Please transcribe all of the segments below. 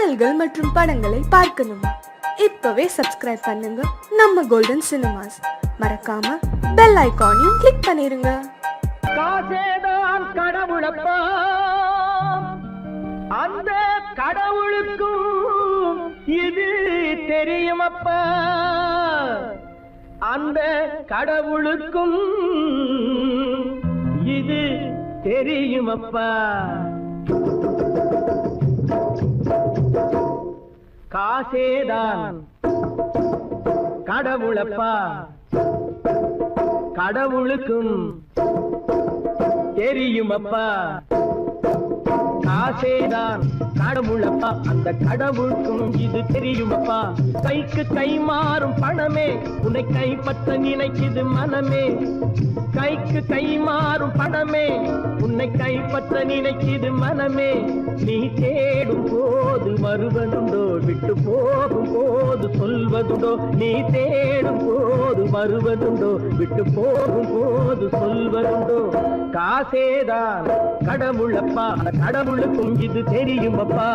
பாடல்கள் மற்றும் படங்களை பார்க்கணுமா? இப்பவே சப்ஸ்கிரைப் பண்ணுங்க நம்ம கோல்டன் சினிமாஸ். மறக்காம பெல் ஐகானையும் கிளிக் பண்ணிருங்க. காசேதான் கடவுளப்பா, அந்த கடவுளுக்கும் இது தெரியுமப்பா, அந்த கடவுளுக்கும் இது தெரியுமப்பா. காசேதான் கடவுளப்பா, கடவுளுக்கும் தெரியுமப்பா. காசேதான் கடவுளப்பா, அந்த கடவுளுக்கும் இது தெரியுமப்பா. கைக்கு கை மாறும் பணமே உன்னை கைப்பற்ற நினைக்குது மனமே. கைக்கு கை மாறும் பணமே உன்னை கைப்பற்ற நினைக்குது மனமே. நீ தேடும் போது வருவதுண்டோ, விட்டு போகும் போது சொல்வதுண்டோ. நீ தேடும் போது வருவதுண்டோ, விட்டு போகும் போது சொல்வதுண்டோ. காசேதான் கடவுளப்பா, கடவுளுக்கும் இது தெரியுமப்பா.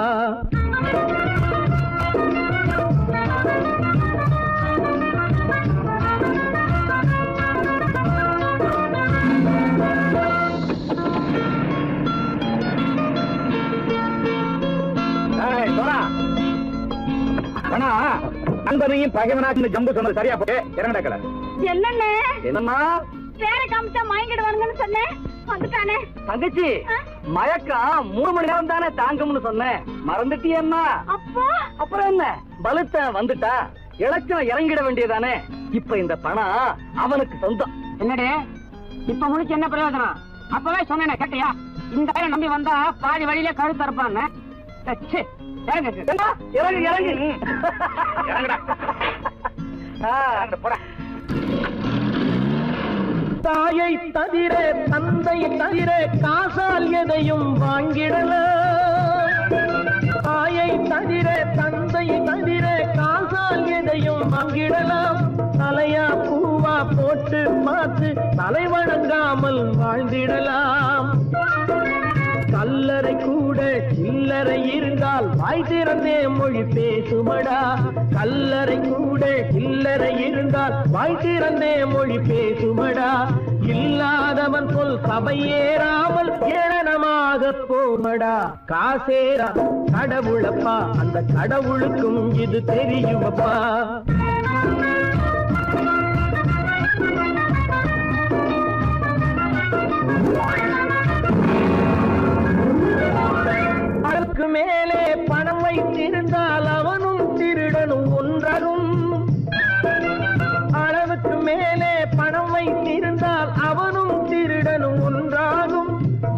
நண்பனையும் பகைவனாக்கு ஜம்பு சொன்னது சரியா போட்டு இறங்கடக்கல. என்னண்ணே என்னம்மா பேரை காமிச்சா மயங்கிடுவானுங்கன்னு சொன்னேன், வந்துட்டானே. தங்கச்சி, மயக்கம் 3 மணி நேரம் தானே தாங்கும்னு சொன்னேன், மறந்துட்டியம்மா? அப்போ அப்புறம் என்ன, பலுத்த வந்துட்டா இலச்சம் இறங்கிட வேண்டியதானே. இப்ப இந்த பணம் அவனுக்கு சொந்தம். என்னடே இப்ப முடிச்சு என்ன பிரயோஜனம்? அப்பவே சொன்னேன் கேட்டியா? இந்த ஆயிரம் நம்பி வந்தா பாதி வழியிலே கழுத்து இருப்பான்னு. இறங்கு இறங்கு தாயை தவிர தந்தையை தவிர காசால் எதையும் வாங்கிடலாம். தாயை தவிர தந்தையை தவிர காசால் எதையும் வாங்கிடலாம். தலையா பூவா போட்டு பார்த்து தலை வணங்காமல் வாழ்ந்திடலாம். கல்லறை கூட சில்லறை இருந்தால் வாய் திறந்தே மொழி பேசுமடா. கல்லறை கூட சில்லறை இருந்தால் வாய் திறந்தே மொழி பேசுமடா. இல்லாதவன் சொல் சபையேறாமல் ஏளனமாக போமடா. காசேரா கடவுளப்பா, அந்த கடவுளுக்கும் இது தெரியுமப்பா. அதற்கு மேலே பணம் வைத்திருந்தால் அவனும் திருடனும் ஒன்றாகும். அளவுக்கு மேலே பணம் வைத்திருந்தால் அவனும் திருடனும் ஒன்றாகும்.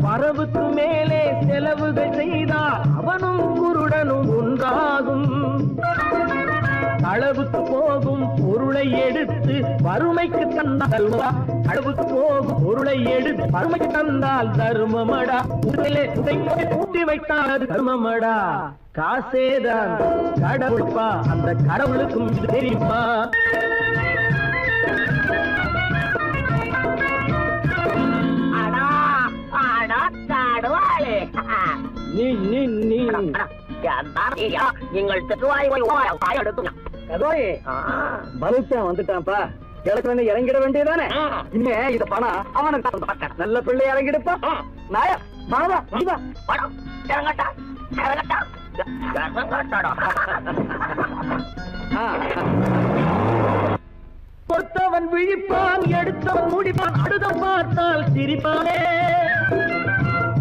வரவுக்கு மேலே செலவுகள் செய்தால் அவனும் குருடனும் ஒன்றாகும். அளவுக்கு போகும் பொருளை எடுத்து வறுமைக்கு தந்தால், அளவுக்கு போகும் பொருளை எடுத்து வறுமைக்கு தந்தால் தர்மமடா. கூட்டி வைத்தால் அது தர்மமடா. காசேதான் கடவுள்பா, அந்த கடவுளுக்கும் இது தெரியுமா? நீங்கள் வந்துட்டான்ப்பா, கிழக்கு இறங்கிட வேண்டியதானே. இனிமே இந்த பணம் அவனுக்கு நல்ல பிள்ளை இறங்கிடுப்பா. நாயா பணம் இறங்கட்டா இறங்கட்டா. கொடுத்தவன் விழிப்பான், எடுத்தவன் முடிப்பான், அடுத்தவன் பார்த்தால் சிரிப்பானே.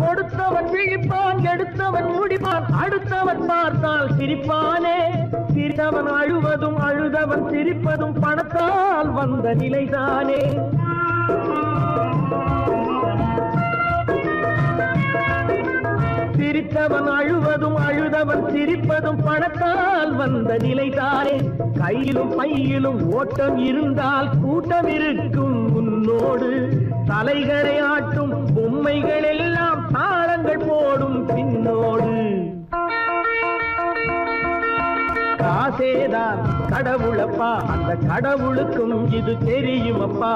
கொடுத்தவன் விழிப்பான், எடுத்தவன் முடிப்பான், அடுத்தவன் பார்த்தால் சிரிப்பானே. சிரித்தவன் அழுவதும் அழுதவன் சிரிப்பதும் பணத்தால் வந்த நிலைதானே. சிரித்தவன் அழுவதும் அழுதவன் சிரிப்பதும் பணத்தால் வந்த நிலைதானே. கையிலும் பையிலும் ஓட்டம் இருந்தால் கூட்டம் இருக்கும் உன்னோடு. தலைகளை ஆட்டும் பொம்மைகள் எல்லாம் தாளங்கள் போடும் பின்னோடு. ஆசேதான் கடவுளப்பா, அந்த கடவுளுக்கும் இது தெரியுமப்பா.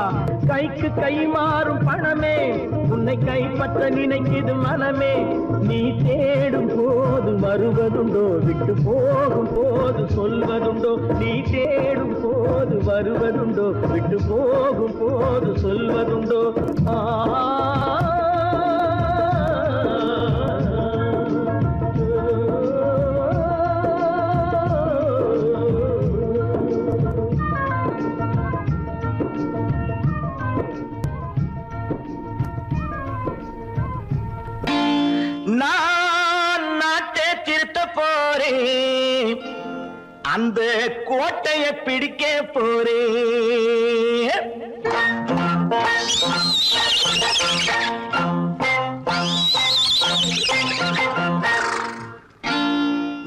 கைக்கு கை மாறும் பணமே உன்னை கைப்பற்ற நினைக்குது மனமே. நீ தேடும் போது வருவதுண்டோ, விட்டு போகும் போது சொல்வதுண்டோ. நீ தேடும் போது வருவதுண்டோ, விட்டு போகும் போது சொல்வதுண்டோ. நான் நாட்டை திருத்த போறேன், அந்த கோட்டையை பிடிக்க போறேன்.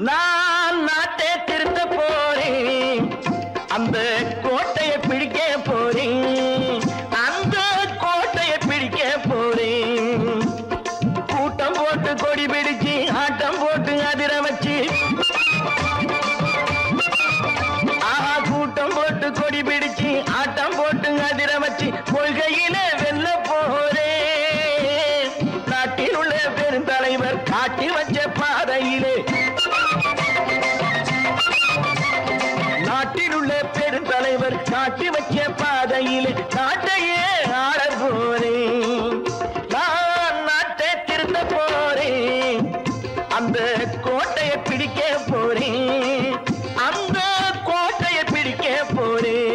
நான் நாட்டை திருத்த போறேன், அந்த கோட்டையை பிடிக்க போறேன். அந்த கோட்டையை பிடிக்க போறேன். கூட்டம் போட்டு கொடி பிடிச்சு ஆட்டம் போட்டு அதிர வச்சு, கூட்டம் போட்டு கொடி பிடிச்சு ஆட்டம் போட்டு அதிர வச்சு கொள்கையில வெல்ல போறேன். நாட்டில் உள்ள பெருந்தலைவர் காட்டி வச்ச பாதையிலே, நாட்டில் உள்ள பெருந்தலைவர் காட்டி வச்ச பாதையிலே நாட்டையே ஆள போறேன். நான் நாட்டை திருத்த போறேன், அந்த கோட்டையை பிடிக்க போறேன். அந்த கோட்டையை பிடிக்க போறேன்.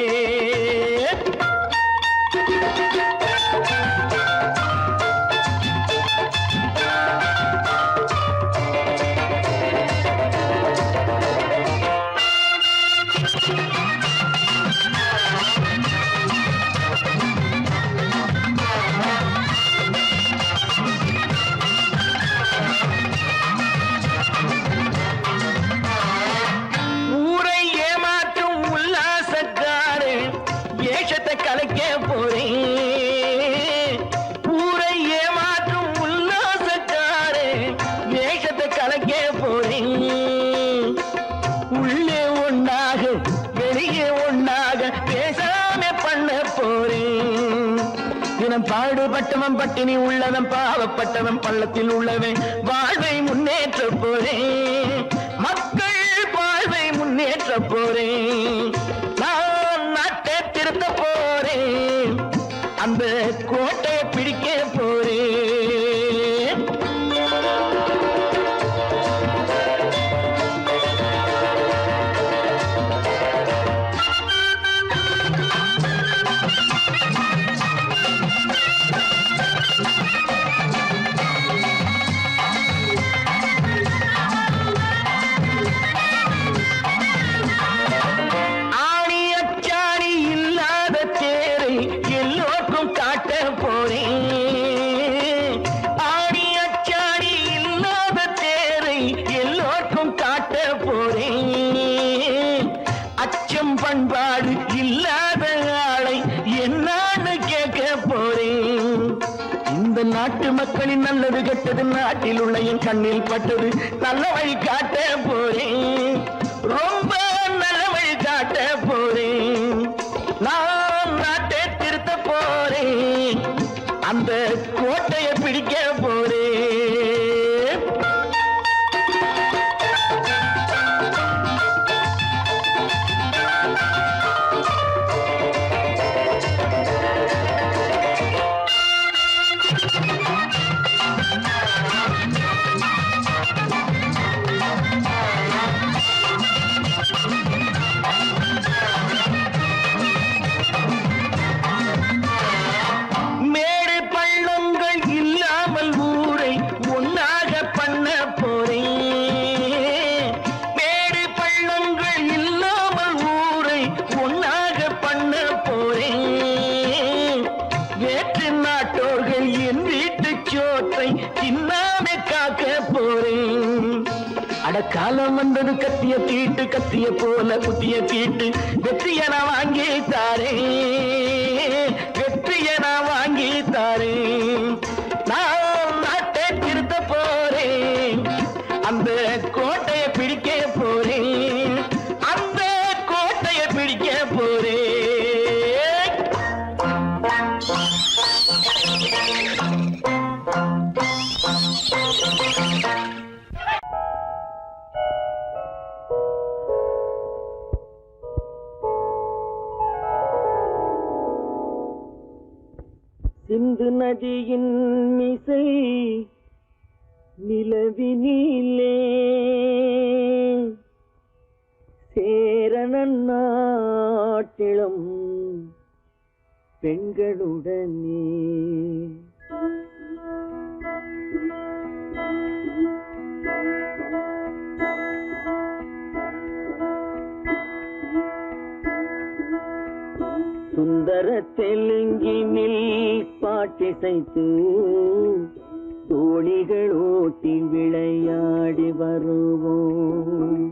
ஊரை ஏமாற்றும் உல்லாசக்காரே ஏஷத்தை கலைக்க போறேன். ஊரை ஏமாற்றும் உல்லாசக்காரே ஏஷத்தை கலைக்க போறேன். உள்ளே ஒண்ணாக வெளியே ஒண்ணாக பேசாம பண்ண போறேன். தினம் பாடுபட்டவன் பட்டினி உள்ளவன், பாவப்பட்டவன் பள்ளத்தில் உள்ளவன் வாழ்வை முன்னேற்ற போறேன். மக்கள் வாழ்வை முன்னேற்ற போறேன். நான் நாட்டை திருத்த போறேன், அந்த கோட்டையை பிடிக்க போறேன். ஆணி அச்சாணி இல்லாத தேரை எல்லோருக்கும் காட்ட போறேன். ஆணி அச்சாணி இல்லாத தேரை எல்லோருக்கும் காட்ட போறேன். அச்சம் பண்பாடு இல்லாத ஆளை என்னான்னு கேட்க போறேன். இந்த நாட்டு மக்களின் நல்லது கெட்டது நாட்டில் உள்ள என் கண்ணில் பட்டது. நல்ல வழி காட்ட போறேன், ரொம்ப நல்ல வழி காட்ட போறேன். நான் நாட்டை திருத்த போறேன், அந்த கோட்டையை பிடிக்க போறேன். மேடு பள்ளங்கள் இல்லாமல் ஊரை ஒன்னாக பண்ண போறேன். மேடு பள்ளங்கள் இல்லாமல் ஊரை ஒன்னாக பண்ண போறேன். வேற்று நாட்டோர்கள் என் வீட்டு சோற்றை தின்னாம காக்க போறேன். அடக்காலம் வந்தது கத்திய தீட்டு, கத்திய போல குத்திய தீட்டு. வெற்றிய நான் வாங்கி தாரேன், வெற்றிய நான் வாங்கி தாரேன். நான் நாட்டை திருத்த போறேன், அந்த கோட்டையை பிடிக்க போறேன். அந்த சிந்து நதியின் மிசை நிலவினிலே சேரணன் நாட்டிளம் பெண்களுடனே சுந்தர தெலுங்கினில் பாட்டிசைத்து தோணிகள் ஓட்டி விளையாடி வருவோம்.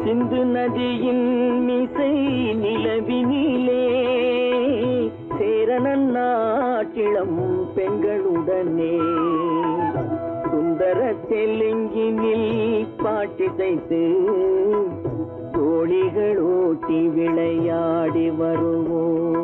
சிந்து நதியின் மிசை நிலவினிலே சேரணன் நாட்டிளம் பெண்களுடனே சுந்தர தெலுங்கினில் பாட்டிசைத்து தோணிகள் ஓட்டி விளையாடி வருவோம்.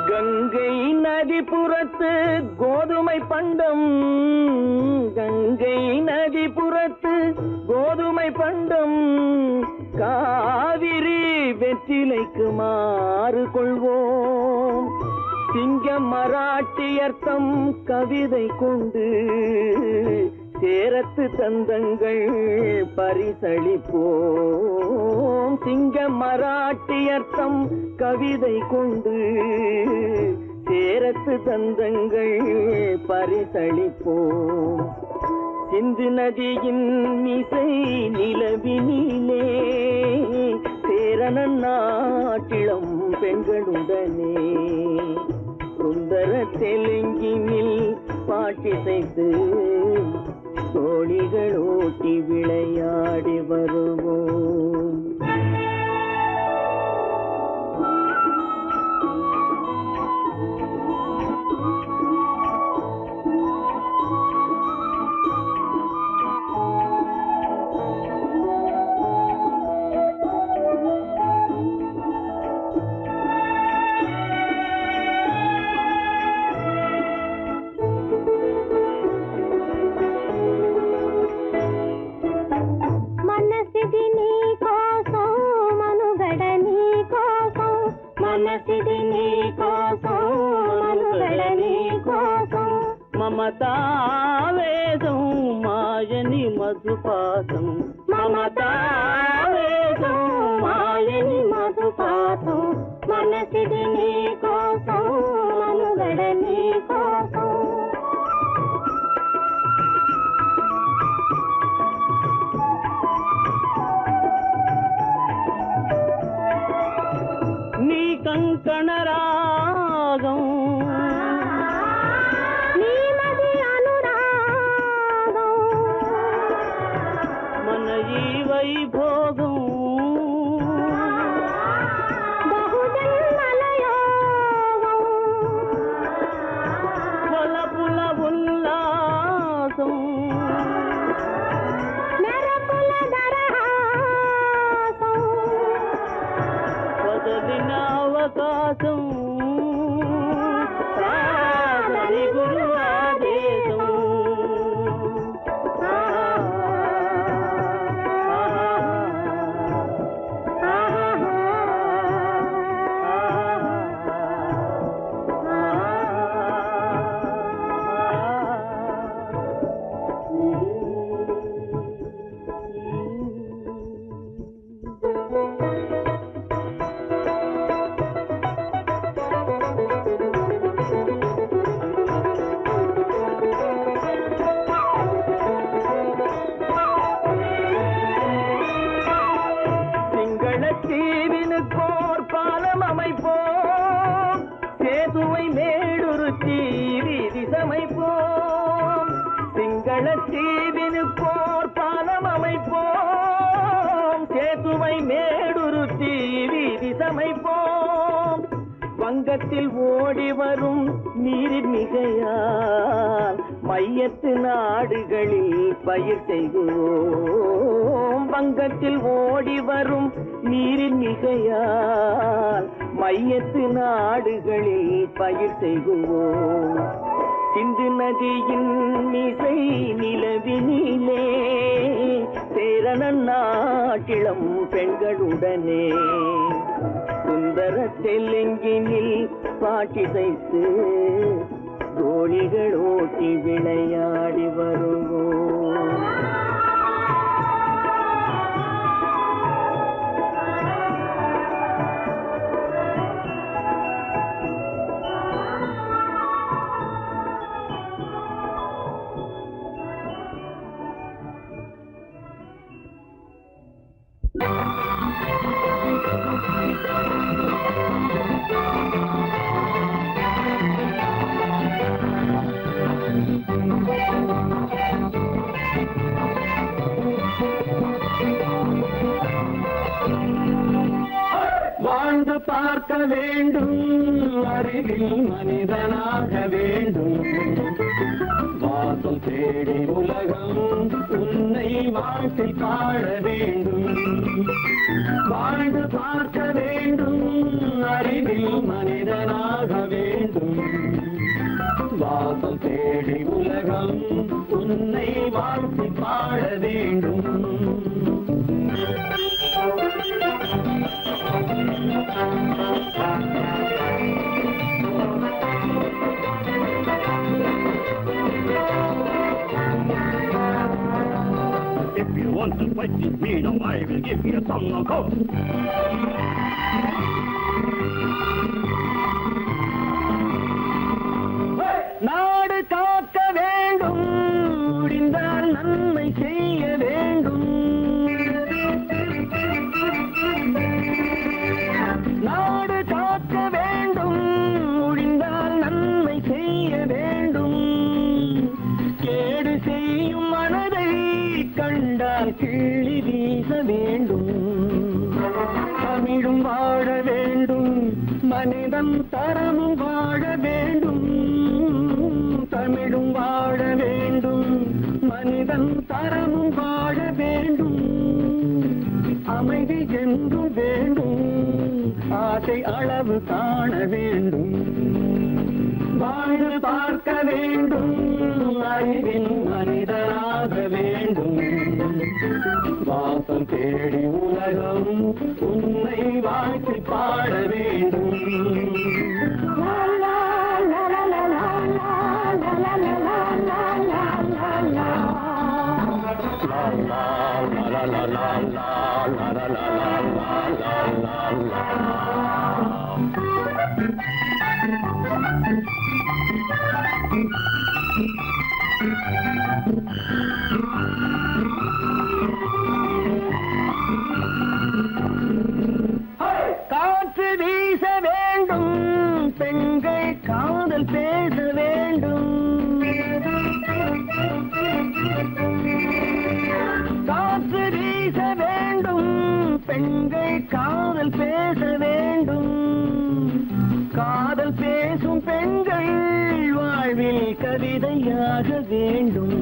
கங்கை நதிபுறத்து கோதுமை பண்டம், கங்கை நதிபுறத்து கோதுமை பண்டம், காவிரி வெற்றிலைக்கு மாறு கொள்வோம். சிங்கம் மராட்டியர்த்தம் கவிதை கொண்டு சேரத்து தந்தங்கள் பரிசளிப்போம். சிங்கம் மராட்டியர்த்தம் கவிதை கொண்டு சேரத்து தந்தங்கள் பரிசளிப்போம். சிந்து நதியின் மிசை நிலவினிலே சேரணன் நாட்டிளம் பெண்களுடனே சுந்தர தெலுங்கினில் பாட்டிசைத்து தோணிகள் ஓட்டி விளையாடி வருவோம். మమతావేదం మాయని మధుపాతం, మమతావేదం మాయని మధుపాతం, మనసిది నీ కోసం మనుగడ నీ కోసం. నీ కంకణ రాగం వైభోగం బహుజన్మలయోగం వలపుల ఉల్లాసం మెరపుల దరహాసం వదలిన అవకాశం సాధని గురు ఆదేశం. வங்கத்தில் ஓடி வரும் நீரின் மிகையால் மையத்து நாடுகளில் பயிர் செய்கிறோம். வங்கத்தில் ஓடி வரும் நீரின் மிகையால் மையத்து நாடுகளில் பயிர் செய்கிறோம். சிந்து நதியின் மிசை நிலவினிலே சேரணன் நாட்டிளம் பெண்களுடனே சுந்தர தெலுங்கினில் பாட்டிசைத்து தோழிகள் ஓட்டி விளையாடி வருவோம். வாழ்ந்து பார்க்க வேண்டும், அறிவில் மனிதனாக வேண்டும். வாசல் தேடி உலகம் உன்னை வாழ்க்கை பாட வேண்டும். வாழ்ந்து பார்க்க வேண்டும், அறிவில் மனிதனாக வேண்டும். வாசல் தேடி உலகம் உன்னை வாழ்க்கை பாட வேண்டும். If you want to fight with me, now I will give you some knockout. நாடு காக்க வேண்டும், முடிந்தால் நன்மை செய்ய வேண்டும். நாடு காக்க வேண்டும், முடிந்தால் நன்மை செய்ய வேண்டும். கேடு செய்யும் மனதை கண்டால் கிள்ளி வீச வேண்டும். தமிழும் வாழ வேண்டும், மனிதன் தரமும் வாழ வேண்டும். தமிழும் வாழ வேண்டும், மனிதன் தரமும் வாழ வேண்டும். அமைதி என்றும் வேண்டும், ஆசை அளவு காண வேண்டும். வாழ்ந்து பார்க்க வேண்டும், அறிவின் மனிதனாக வேண்டும். வாசம் தேடி உலகம் உன்னை வாழ்க்கை பாட வேண்டும். காற்று வீச வேண்டும், பெண்கள் காதல் பேச வேண்டும். காற்று வீச வேண்டும், பெண்கள் காதல் பேச வேண்டும். காதல் பேசும் பெண்கள் வாழ்வில் கவிதையாக வேண்டும்.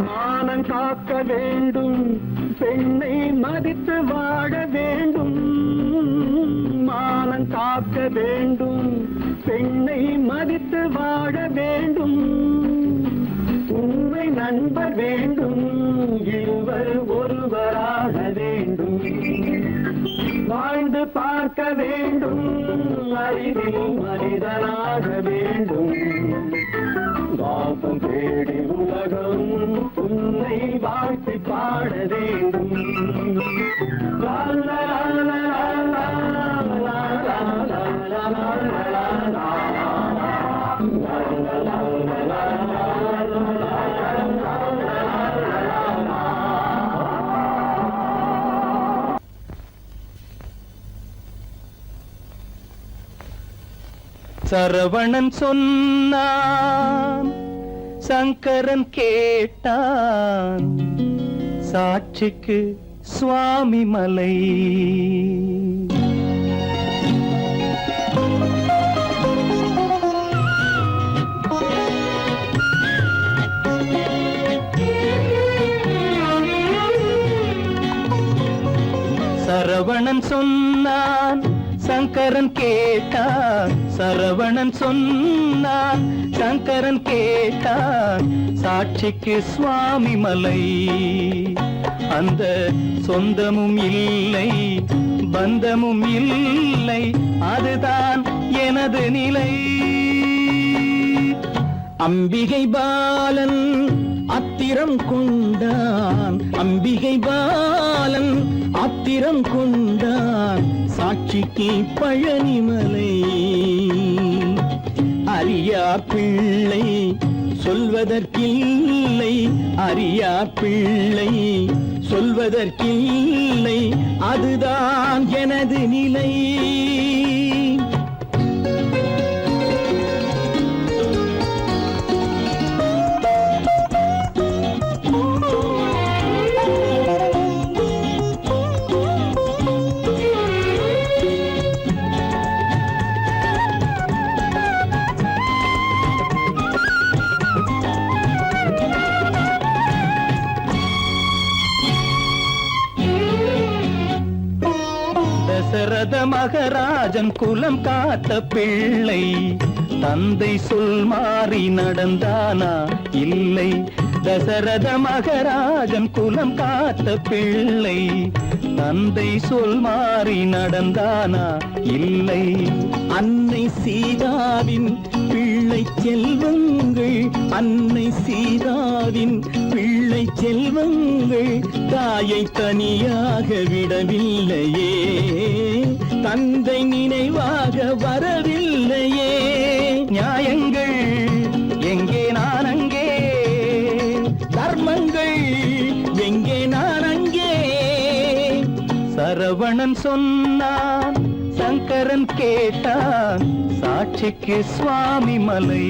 மானம் காக்க வேண்டும், பெண்ணை மதித்து வாழ வேண்டும். மானம் காக்க வேண்டும், பெண்ணை மதித்து வாழ வேண்டும். உண்மை நண்பர் வேண்டும், இருவர் ஒருவராக வேண்டும். வாழ்ந்து பார்க்க வேண்டும், அறிவில் மனிதனாக வேண்டும். வாசம் தேடி உலகம் உன்னை வாழ்த்தி பாட வேண்டும். லா லா லா லா லா லா லா லா லா லா. சரவணன் சொன்னான், சங்கரன் கேட்டான், சாட்சிக்கு சுவாமி மலை. சரவணன் சொன்னான் சங்கரன் கேட்டான், சரவணன் சொன்னான் சங்கரன் கேட்டான், சாட்சிக்கு சுவாமி மலை. அந்த சொந்தமும் இல்லை பந்தமும் இல்லை, அதுதான் எனது நிலை. அம்பிகை பாலன் அத்திரம் கொண்டான், அம்பிகை பாலன் ஆத்திரம் கொண்டான், சாட்சிக்கு பழனிமலை. அறியா பிள்ளை சொல்வதற்கில்லை, அறியா பிள்ளை சொல்வதற்கில்லை, அதுதான் எனது நிலை. தசரத மகராஜன் குலம் காத்த பிள்ளை, தந்தை சொல் மாறி நடந்தானா இல்லை. தசரத மகராஜன் குலம் காத்த பிள்ளை, தந்தை சொல் மாறி நடந்தானா இல்லை. அன்னை சீதாவின் பிள்ளை செல்வங்கள், அன்னை சீதாவின் பிள்ளை செல்வங்கள் தாயை தனியாக விடவில்லையே, தந்தை நினைவாக வரவில்லையே. நியாயங்கள் எங்கே நான் அங்கே, தர்மங்கள் எங்கே நான் அங்கே. சரவணன் சொன்னான் சங்கரன் கேட்டான், சாட்சிக்கு சுவாமி மலை.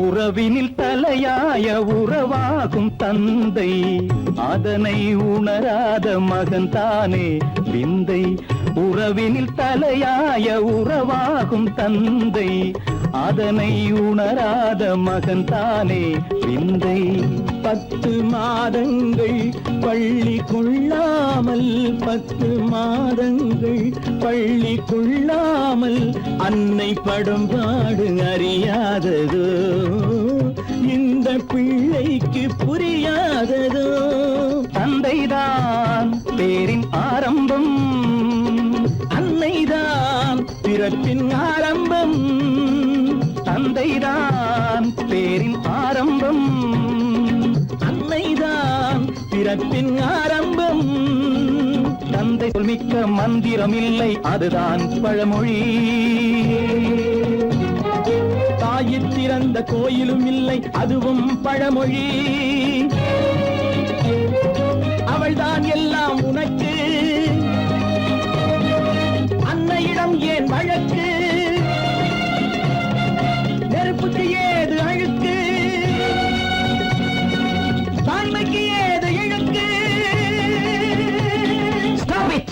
உறவினில் தலையாய உறவாகும் தந்தை, அதனை உணராத மகன் தானே விந்தை. உறவினில் தலையாய உறவாகும் தந்தை, அதனை உணராத மகன் தானே விந்தை. 10 மாதங்கள் பள்ளி கொள்ளாமல், 10 மாதங்கள் பள்ளி கொள்ளாமல், அன்னை படும் பாடு அறியாததோ, இந்த பிள்ளைக்கு புரியாததோ. தந்தைதான் பேரின் ஆரம்பம், அன்னைதான் பிறப்பின் ஆரம்பம். தந்தைதான் பேரின் ஆரம்பம், அன்னைதான் பிறப்பின் ஆரம்பம். தந்தை சொல்மிக்க மந்திரம் இல்லை, அதுதான் பழமொழி. தாயிற் திறந்த கோயிலும் இல்லை, அதுவும் பழமொழி. அவள்தான் எல்லாம் உனக்கு, அன்னையிடம் ஏன் வழக்கு? நெருப்புக்கு ஏது அழுக்கு, தாய்மைக்கு ஏது இழுக்கு? Stop it!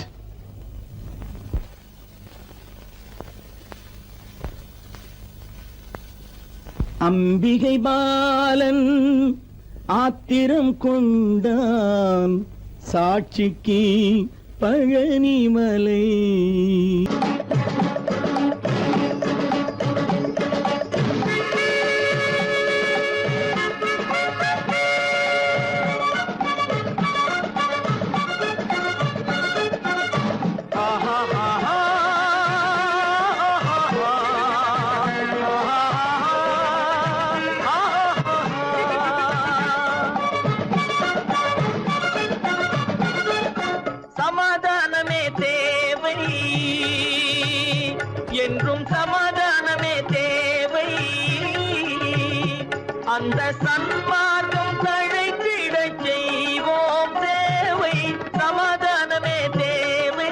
அம்பிகை பாலன் ஆத்திரம் கொண்டான், சாட்சிக்கு பழனிமலை. சமாதானமே தேவை என்றும், சமாதானமே தேவை. அந்த சன்மார்க்கம் தழைத்திடச் செய்வோம் தேவை, சமாதானமே தேவை.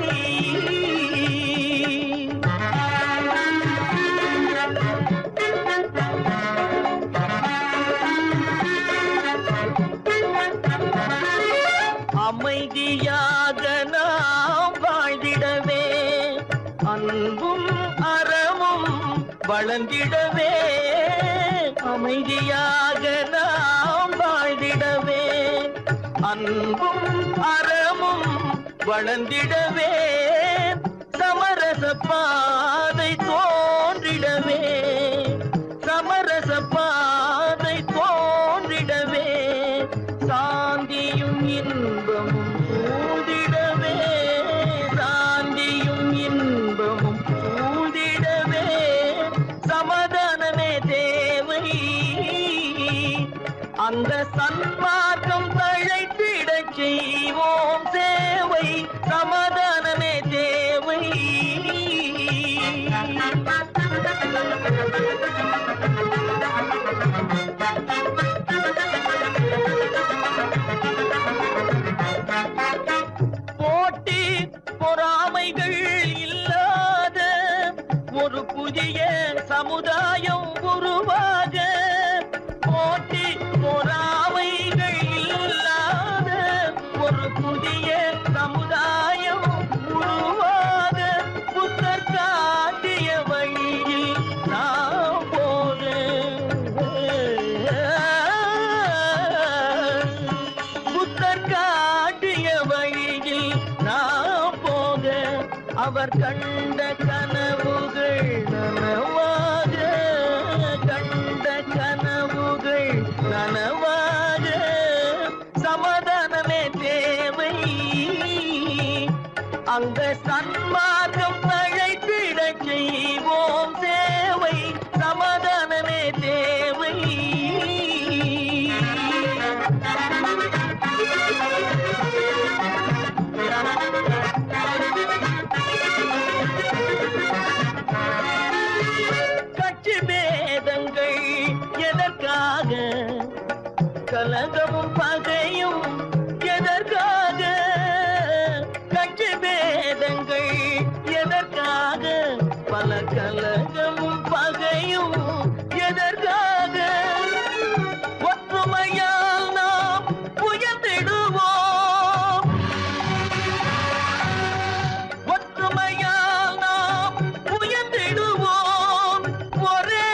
வளர்ந்திடவே அமைதியாக நாம் வாழ்ந்திடவே அன்பும் அறமும் வளர்ந்திடவே சமரச பாதை தோன்றிடவே சமரச பாதை தோன்றிடவே சாந்தியும் இன்பமும் சூழ்ந்திடவே சாந்தியும் இன்பமும் சூழ்ந்திடவே சமாதானமே தேவை அந்த சன்மார்க்கம் தழைத்திடச் செய்வோம் சேவை சமாதானமே தேவை போட்டி பொறாமைகள் இல்லாத ஒரு புதிய சமுதாயம் உருவாக போட்டி பொறாமைகள் இல்லாத ஒரு புதிய சமுதாயம் உருவாக புத்தர் காட்டிய வழியில் நாம் போக புத்தர் காட்டிய வழியில் நாம் போக அவர் கண்ட கனவுகள் நனவாக கண்ட கனவுகள் நனவாக சமாதானமே தேவை அந்த சன்மார்க்கம் தழைத்திடச் செய்வோம் சேவை சமாதானமே தேவை கட்சி பேதங்கள் எதற்காக கலகமும் பகையும் எதற்காக கட்சி பேதங்கள் எதற்காக பல கலகமும் பகையும் எதற்காக ஒற்றுமையால் நாம் உயர்ந்திடுவோம் ஒற்றுமையால் நாம் உயர்ந்திடுவோம் ஒரே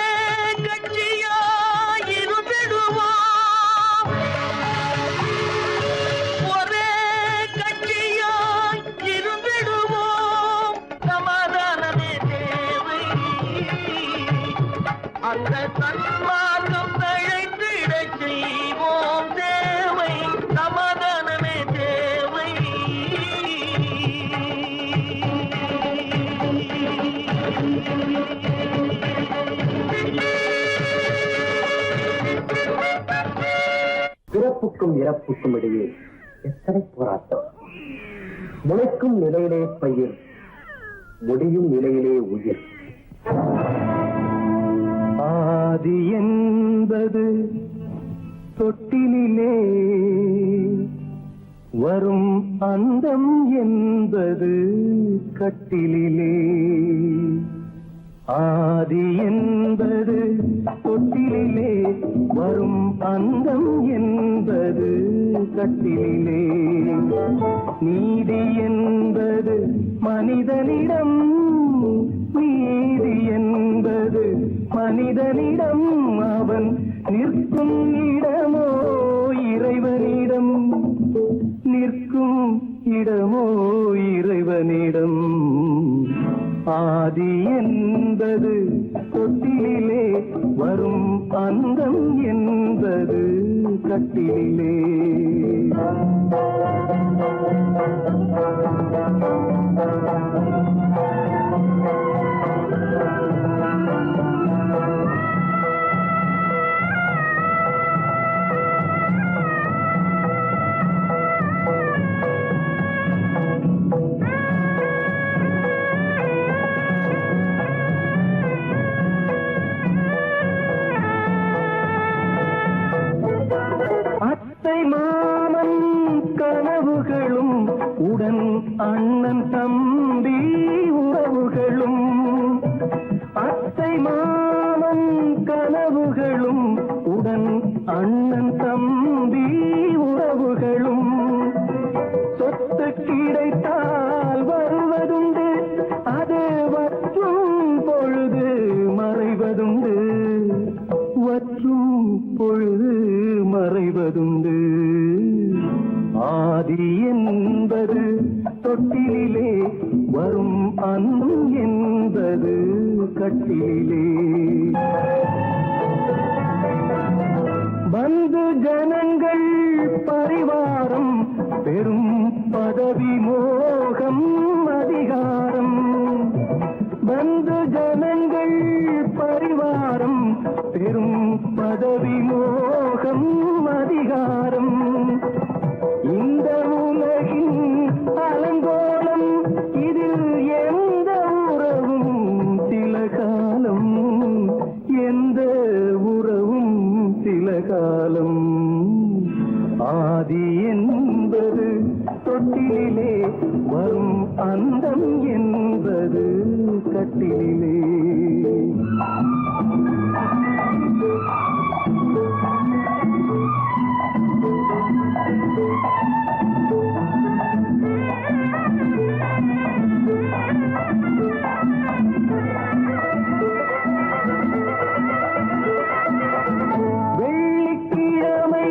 கட்சியாய் இருந்திடுவோம் ஒரே கட்சியாய் இருந்திடுவோம் சமாதானமே தேவை அந்த சன்மார்க்கம் தழைத்திடச் செய்வோம் தேவை சமாதானமே தேவை பிறப்புக்கும் இறப்புக்கும் இடையே எத்தனை போராட்டம் முளைக்கும் நிலையிலே பயிர் முடியும் நிலையிலே உயிர் ஆதி என்பது தொட்டிலே வரும் அந்தம் என்பது கட்டிலே ஆதி என்பது தொட்டிலே வரும் அந்தம் என்பது கட்டிலே நீதி என்பது மனிதனிடம் நீதி என்பது மனிதனிடம் அவன் நிற்கும் இடமோ இறைவனிடம் நிற்கும் இடமோ இறைவனிடம் ஆதி என்பது தொட்டிலே வரும் அந்தம் என்பது கட்டிலே மாமன் கனவுகளும் உடன் அண்ணன் தம்பி உறவுகளும் அத்தை மாமன் கனவுகளும் உடன் அண்ணன் தம்பி உறவுகளும் சொத்து கிடைத்தால் வருவதுண்டு அது வற்றும் பொழுது மறை வற்றும் பொழுது மறைவதுண்டு. ஆதி என்பது தொட்டிலே வரும் அன்பும் என்பது கட்டிலே. பந்து ஜனங்கள் பரிவாரம் பெரும் பதவி மோகம் அதிகாரம். பந்து ஜனங்கள் பரிவாரம் பெரும் பதவி மோகம் அதிகாரம். இந்த உலகின் அலங்கோலம் இதில் எந்த உறவும் சில காலம், எந்த உறவும் சில காலம். ஆதி என்பது தொட்டிலே வரும் அந்தம் என்பது கட்டிலே. வெள்ளிக்கிழமை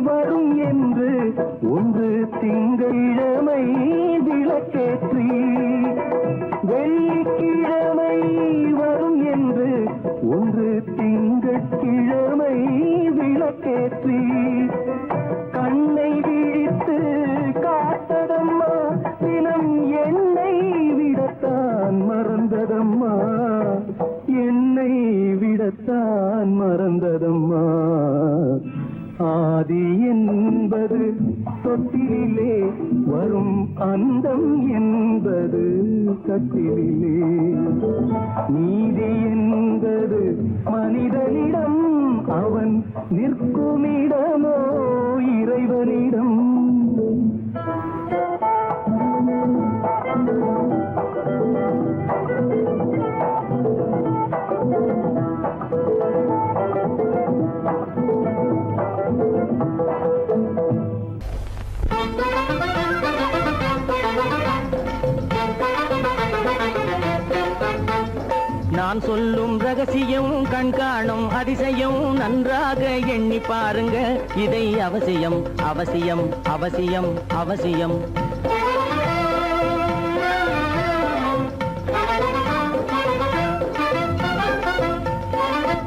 வரும் என்று ஒன்று திங்களிழமை விளக்கேற்றி. வெள்ளிக்கிழமை வரும் என்று ஒன்று திங்கட்கிழமை விளக்கேற்றி. கண்ணை விழித்து காத்ததம்மா தினம் என்னை விடத்தான் மறந்ததம்மா, என்னை விடத்தான் மறந்ததம்மா. ஆதி என்பது தொட்டிலே வரும் அந்தம் என்பது கட்டிலே. நீதி என்பது மனிதனிடம் அவன் நிற்குமிடமோ இறைவனிடம். நான் சொல்லும் ரகசியம் கண்காணும் அதிசயம் நன்றாக எண்ணி பாருங்க. இதை அவசியம் அவசியம் அவசியம் அவசியம்.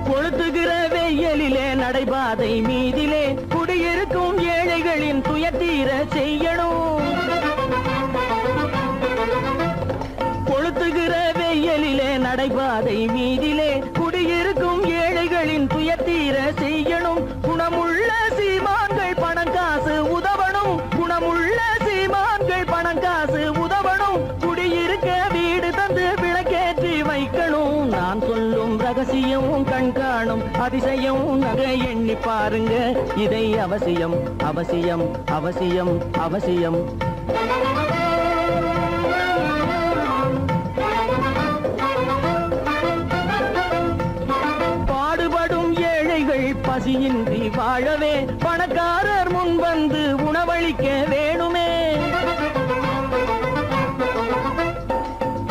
கொளுத்துகிற வெயிலிலே நடைபாதை மீதிலே குடியிருக்கும் ஏழைகளின் துயத்தீர செய்யணும். கொளுத்துகிற வெயிலிலே நடைபாதை மீதிலே குடியிருக்கும் ஏழைகளின் துயத்தீர செய்யணும். குணமுள்ள சீமான்கள் பணம் காசு உதவணும். குணமுள்ள சீமான்கள் பணம் காசு உதவணும். குடியிருக்க வீடு தந்து விளக்கேற்றி வைக்கணும். நான் சொல்லும் ரகசியம் கண்காணும் அதிசயம் நகை எண்ணி பாருங்க. இதை அவசியம் அவசியம் அவசியம் அவசியம். பசியின்றி வாழவே பணக்காரர் முன் வந்து உணவளிக்க வேணுமே.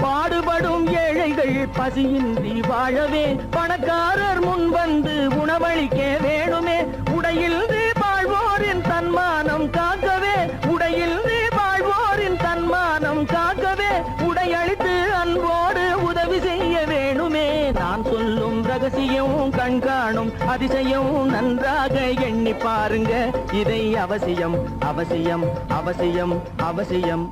பாடுபடும் ஏழைகள் பசியின்றி வாழவே பணக்காரர் முன் வந்து உணவளிக்க வேணுமே. உடையில் வாழ்வோரின் தன்மானம் காக்கவே, உடையில் வாழ்வோரின் தன்மானம் காக்கவே உடையளித்து அன்போடு உதவி செய்ய வேணுமே. நான் சொல்லும் ரகசியம் கண்காணும் அதிசயம் நன்றாக எண்ணி பாருங்க. இதை அவசியம் அவசியம் அவசியம் அவசியம்.